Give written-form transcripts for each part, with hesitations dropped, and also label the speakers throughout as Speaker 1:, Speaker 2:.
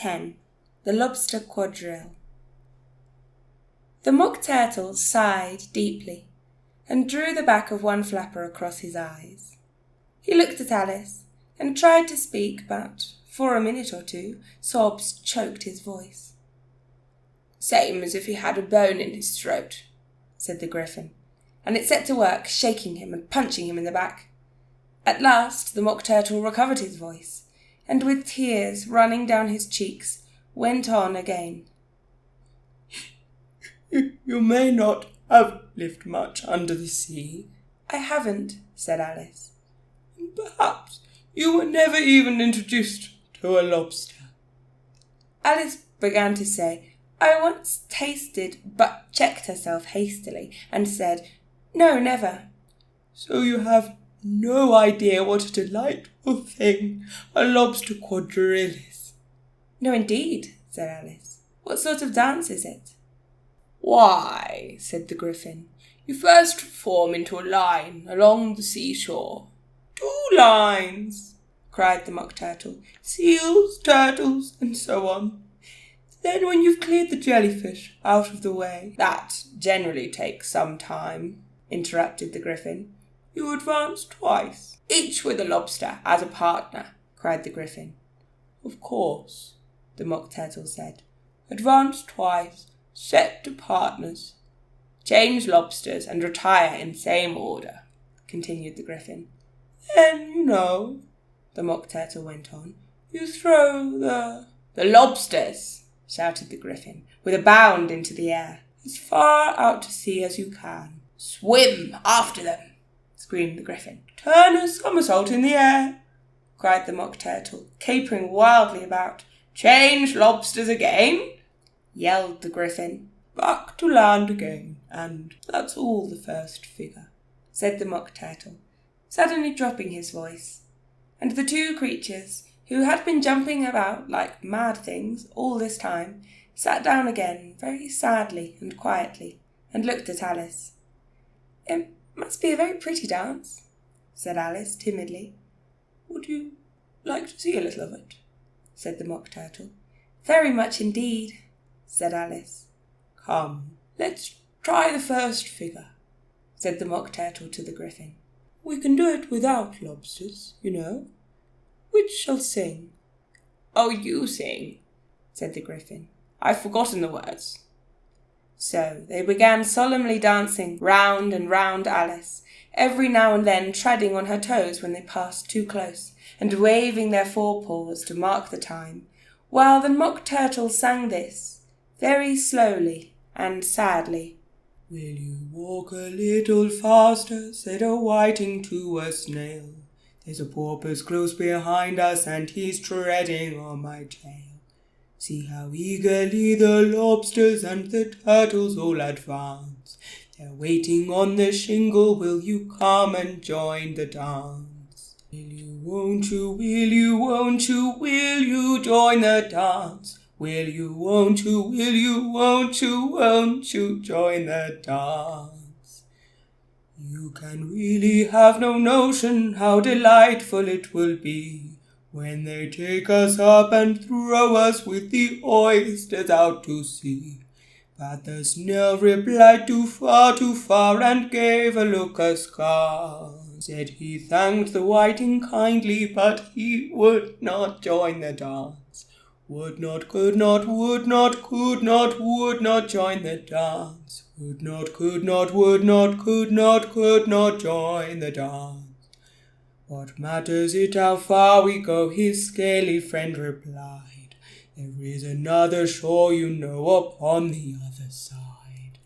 Speaker 1: 10. The Lobster Quadrille. The Mock Turtle sighed deeply and drew the back of one flapper across his eyes. He looked at Alice and tried to speak, but for a minute or two sobs choked his voice. "Same as if he had a bone in his throat," said the Gryphon, and it set to work shaking him and punching him in the back. At last the Mock Turtle recovered his voice, and with tears running down his cheeks, went on again. "You may not have lived much under the sea." "I haven't," said Alice. "Perhaps you were never even introduced to a lobster." Alice began to say, "I once tasted," but checked herself hastily and said, "No, never." "So you have no idea what a delightful thing a lobster quadrille is?" "No, indeed," said Alice. "What sort of dance is it?" "Why," said the Gryphon, "you first form into a line along the seashore." "2 lines," cried the Mock Turtle. "Seals, turtles, and so on. Then when you've cleared the jellyfish out of the way—" "That generally takes some time," interrupted the Gryphon. "You advance twice, each with a lobster as a partner," cried the Gryphon. "Of course," the Mock Turtle said. "Advance twice, set to partners. Change lobsters and retire in same order," continued the Gryphon. "Then, you know," the Mock Turtle went on, "you throw the—" "The lobsters," shouted the Gryphon, with a bound into the air, "as far out to sea as you can." "Swim after them," screamed the Gryphon. "Turn a somersault in the air," cried the Mock Turtle, capering wildly about. "Change lobsters again," yelled the Gryphon. "Back to land again, and that's all the first figure," said the Mock Turtle, suddenly dropping his voice, and the 2 creatures, who had been jumping about like mad things all this time, sat down again very sadly and quietly, and looked at Alice. "It must be a very pretty dance," said Alice timidly. "Would you like to see a little of it?" said the Mock Turtle. "Very much indeed," said Alice. "Come, let's try the first figure," said the Mock Turtle to the Gryphon. "We can do it without lobsters, you know. Which shall sing?" "Oh, you sing," said the Gryphon. "I've forgotten the words." So they began solemnly dancing round and round Alice, every now and then treading on her toes when they passed too close, and waving their forepaws to mark the time, while the Mock Turtle sang this, very slowly and sadly. "Will you walk a little faster?" said a whiting to a snail. "There's a porpoise close behind us, and he's treading on my tail. See how eagerly the lobsters and the turtles all advance. They're waiting on the shingle. Will you come and join the dance? Will you, won't you, will you, won't you, will you join the dance? Will you, won't you, will you, won't you join the dance? You can really have no notion how delightful it will be when they take us up and throw us with the oysters out to sea." But the snail replied too far, and gave a look askance. Said he thanked the whiting kindly, but he would not join the dance. Would not, could not, would not, could not, would not join the dance. Would not, could not, would not, could not join the dance. "What matters it how far we go?" his scaly friend replied. "There is another shore, you know, upon the other side.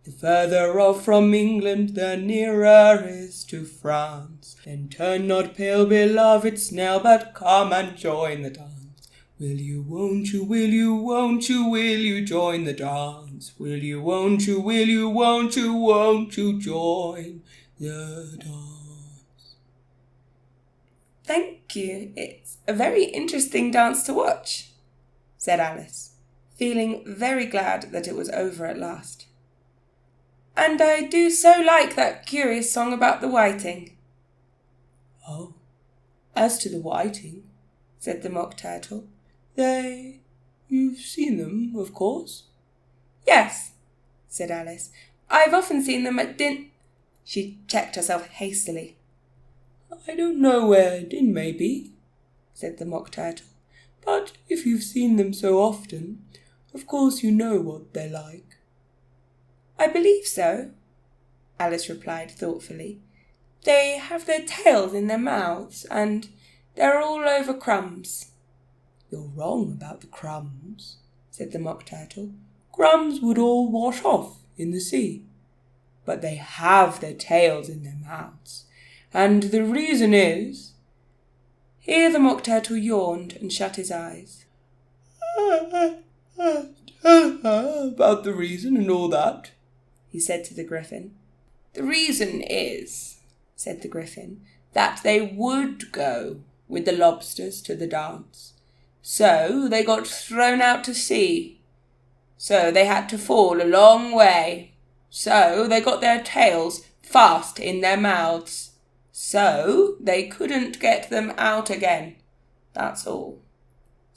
Speaker 1: The further off from England, the nearer is to France. Then turn not pale, beloved snail, but come and join the dance. Will you, won't you, will you, won't you, will you join the dance? Will you, won't you, will you, won't you join the dance?" "Thank you. It's a very interesting dance to watch," said Alice, feeling very glad that it was over at last. "And I do so like that curious song about the whiting." "Oh, as to the whiting," said the Mock Turtle, You've seen them, of course? Yes, said Alice. I've often seen them at She checked herself hastily. I don't know where Din may be, said the Mock Turtle, but if you've seen them so often, of course you know what they're like. I believe so, Alice replied thoughtfully. They have their tails in their mouths, and they're all over crumbs. You're wrong about the crumbs, said the Mock Turtle. Crumbs would all wash off in the sea. But they have their tails in their mouths, and the reason is... Here the Mock Turtle yawned and shut his eyes. About the reason and all that, he said to the Griffin. The reason is, said the Griffin, that they would go with the lobsters to the dance. So they got thrown out to sea. So they had to fall a long way. So they got their tails fast in their mouths. So they couldn't get them out again. That's all.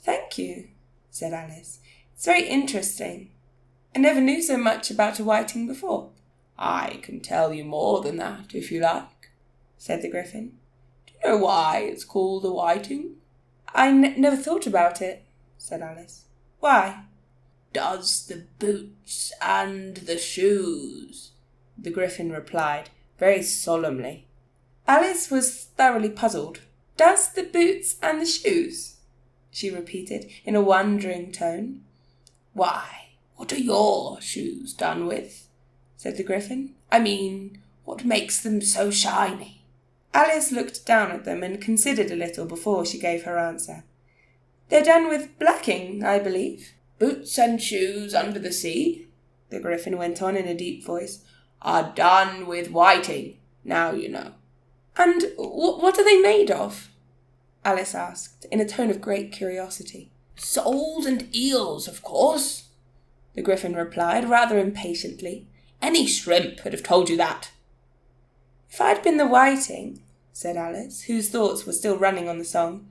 Speaker 1: Thank you, said Alice. It's very interesting. I never knew so much about a whiting before. I can tell you more than that, if you like, said the Griffin. Do you know why it's called a whiting? I never thought about it, said Alice. Why? Does the boots and the shoes, the Griffin replied, very solemnly. Alice was thoroughly puzzled. Does the boots and the shoes? She repeated in a wondering tone. Why, what are your shoes done with? Said the Griffin. I mean, what makes them so shiny? Alice looked down at them and considered a little before she gave her answer. They're done with blacking, I believe. Boots and shoes under the sea, the Griffin went on in a deep voice, are done with whiting, now you know. And what are they made of? Alice asked, in a tone of great curiosity. Soles and eels, of course, the Griffin replied, rather impatiently. Any shrimp would have told you that. If I'd been the whiting, said Alice, whose thoughts were still running on the song,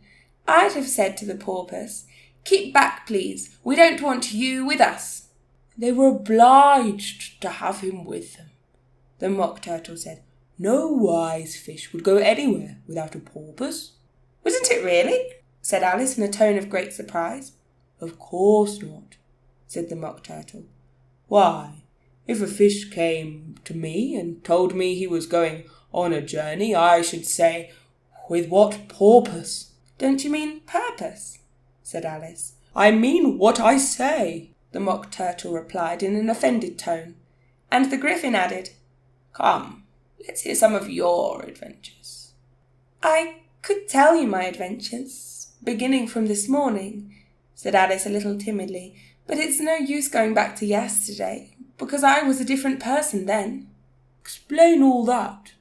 Speaker 1: I'd have said to the porpoise, Keep back, please. We don't want you with us. They were obliged to have him with them, the Mock Turtle said. No wise fish would go anywhere without a porpoise. Wasn't it really? Said Alice in a tone of great surprise. Of course not, said the Mock Turtle. Why, if a fish came to me and told me he was going on a journey, I should say, with what purpose? Don't you mean purpose? Said Alice. I mean what I say, the Mock Turtle replied in an offended tone, and the Griffin added, Come, let's hear some of your adventures. I could tell you my adventures, beginning from this morning, said Alice a little timidly, but it's no use going back to yesterday, because I was a different person then. Explain all that,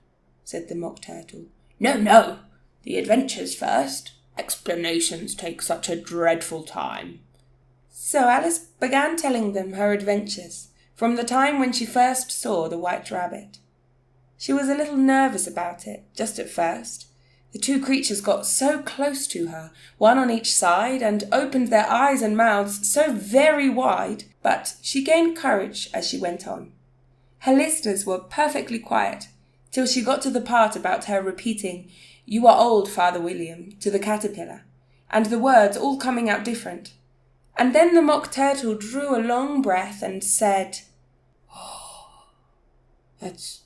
Speaker 1: said the Mock Turtle. No, the adventures first. Explanations take such a dreadful time. So Alice began telling them her adventures, from the time when she first saw the White Rabbit. She was a little nervous about it, just at first. The two creatures got so close to her, one on each side, and opened their eyes and mouths so very wide, but she gained courage as she went on. Her listeners were perfectly quiet, till she got to the part about her repeating, You are old, Father William, to the caterpillar, and the words all coming out different. And then the Mock Turtle drew a long breath and said, Oh, that's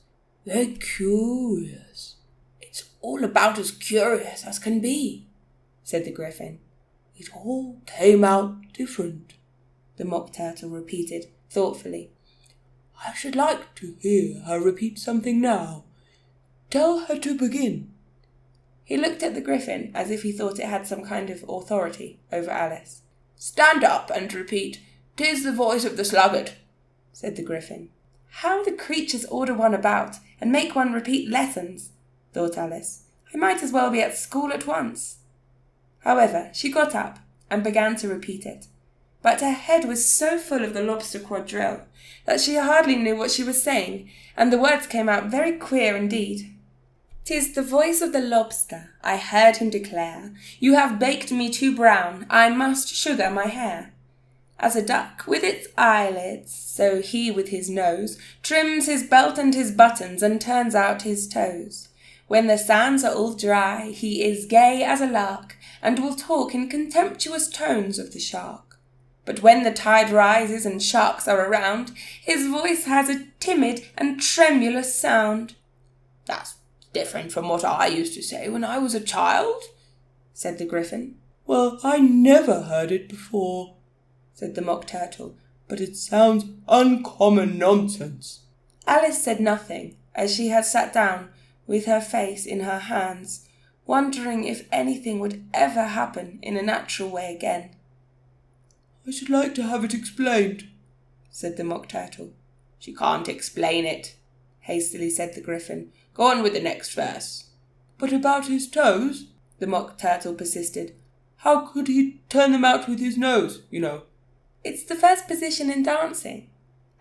Speaker 1: very curious. It's all about as curious as can be, said the Griffin. It all came out different, the Mock Turtle repeated thoughtfully. I should like to hear her repeat something now. Tell her to begin. He looked at the Griffin as if he thought it had some kind of authority over Alice. Stand up and repeat, 'Tis the voice of the sluggard, said the Griffin. How the creatures order one about and make one repeat lessons, thought Alice. I might as well be at school at once. However, she got up and began to repeat it, but her head was so full of the lobster quadrille that she hardly knew what she was saying, and the words came out very queer indeed. 'Tis the voice of the lobster, I heard him declare, You have baked me too brown, I must sugar my hair. as a duck with its eyelids, so he with his nose trims his belt and his buttons and turns out his toes. When the sands are all dry, he is gay as a lark, and will talk in contemptuous tones of the shark. But when the tide rises and sharks are around, his voice has a timid and tremulous sound. "That's different from what I used to say when I was a child," said the Gryphon.
Speaker 2: "Well, I never heard it before," said the Mock Turtle, "but it sounds uncommon nonsense."
Speaker 1: Alice said nothing, as she had sat down with her face in her hands, wondering if anything would ever happen in a natural way again.
Speaker 2: "I should like to have it explained,"
Speaker 1: said the Mock Turtle. "She can't explain it," hastily said the Gryphon. "Go on with the next verse."
Speaker 2: "But about his toes,"
Speaker 1: the Mock Turtle persisted.
Speaker 2: "How could he turn them out with his nose, you know?"
Speaker 1: "It's the first position in dancing,"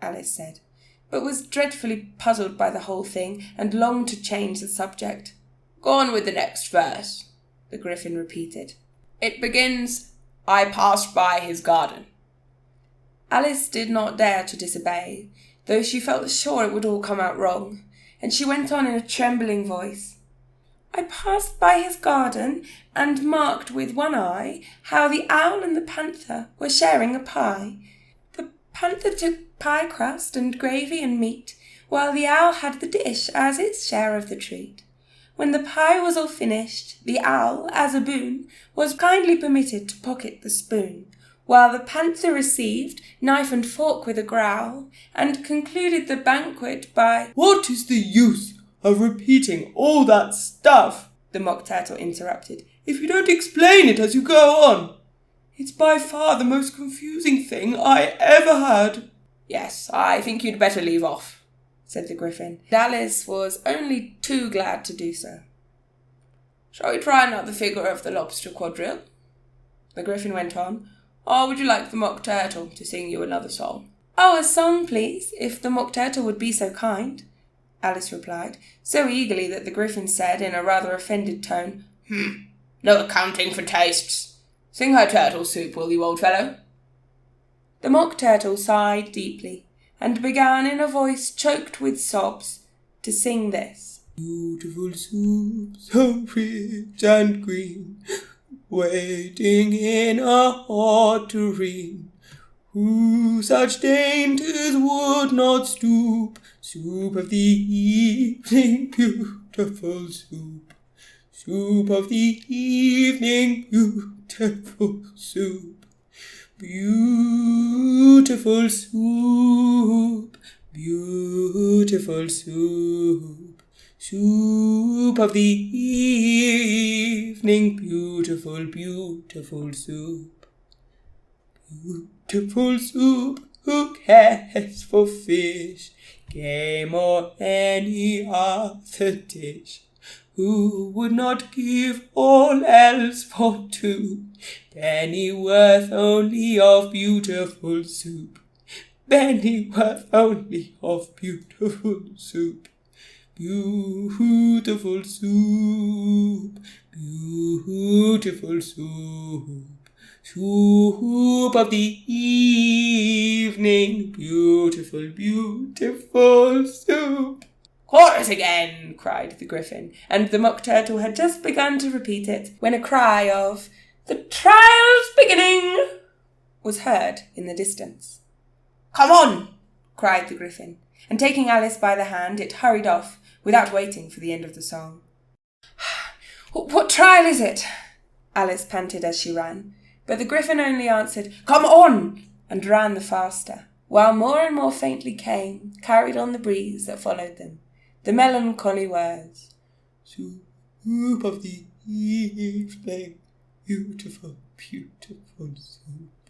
Speaker 1: Alice said, but was dreadfully puzzled by the whole thing and longed to change the subject.
Speaker 2: "Go on with the next verse," the Gryphon repeated. "It begins, 'I passed by his garden.'"
Speaker 1: Alice did not dare to disobey, though she felt sure it would all come out wrong, and she went on in a trembling voice. "I passed by his garden and marked with one eye how the owl and the panther were sharing a pie. The panther took pie crust and gravy and meat, while the owl had the dish as its share of the treat. When the pie was all finished, the owl, as a boon, was kindly permitted to pocket the spoon, while the panther received knife and fork with a growl, and concluded the banquet by—"
Speaker 2: "What is the use of repeating all that stuff?"
Speaker 1: the Mock Turtle interrupted,
Speaker 2: "if you don't explain it as you go on. It's by far the most confusing thing I ever heard."
Speaker 1: "Yes, I think you'd better leave off," said the Gryphon. Alice was only too glad to do so. "Shall we try another figure of the lobster quadrille?" the Gryphon went on. "Or would you like the Mock Turtle to sing you another song?" "Oh, a song, please, if the Mock Turtle would be so kind," Alice replied, so eagerly that the Gryphon said in a rather offended tone,
Speaker 2: "No accounting for tastes. Sing her turtle soup, will you, old fellow?"
Speaker 1: The Mock Turtle sighed deeply, and began in a voice choked with sobs to sing this.
Speaker 2: "Beautiful soup, so rich and green, waiting in a hot tureen. Who such dainties would not stoop? Soup of the evening, beautiful soup. Soup of the evening, beautiful soup. Beautiful soup, beautiful soup. Soup of the evening, beautiful, beautiful soup. Beautiful soup, who cares for fish, game or any other dish? Who would not give all else for two? Pennyworth only of beautiful soup. Pennyworth only of beautiful soup. Beautiful soup, beautiful soup. Soup of the evening, beautiful, beautiful soup."
Speaker 1: "Chorus again!" cried the Gryphon, and the Mock Turtle had just begun to repeat it when a cry of "The trial's beginning!" was heard in the distance.
Speaker 2: "Come on!"
Speaker 1: cried the Gryphon, and taking Alice by the hand, it hurried off without waiting for the end of the song. "What trial is it?" Alice panted as she ran, but the Gryphon only answered, "Come on!" and ran the faster, while more and more faintly came, carried on the breeze that followed them, the melancholy words,
Speaker 2: "Soup of the evening, beautiful, beautiful soup."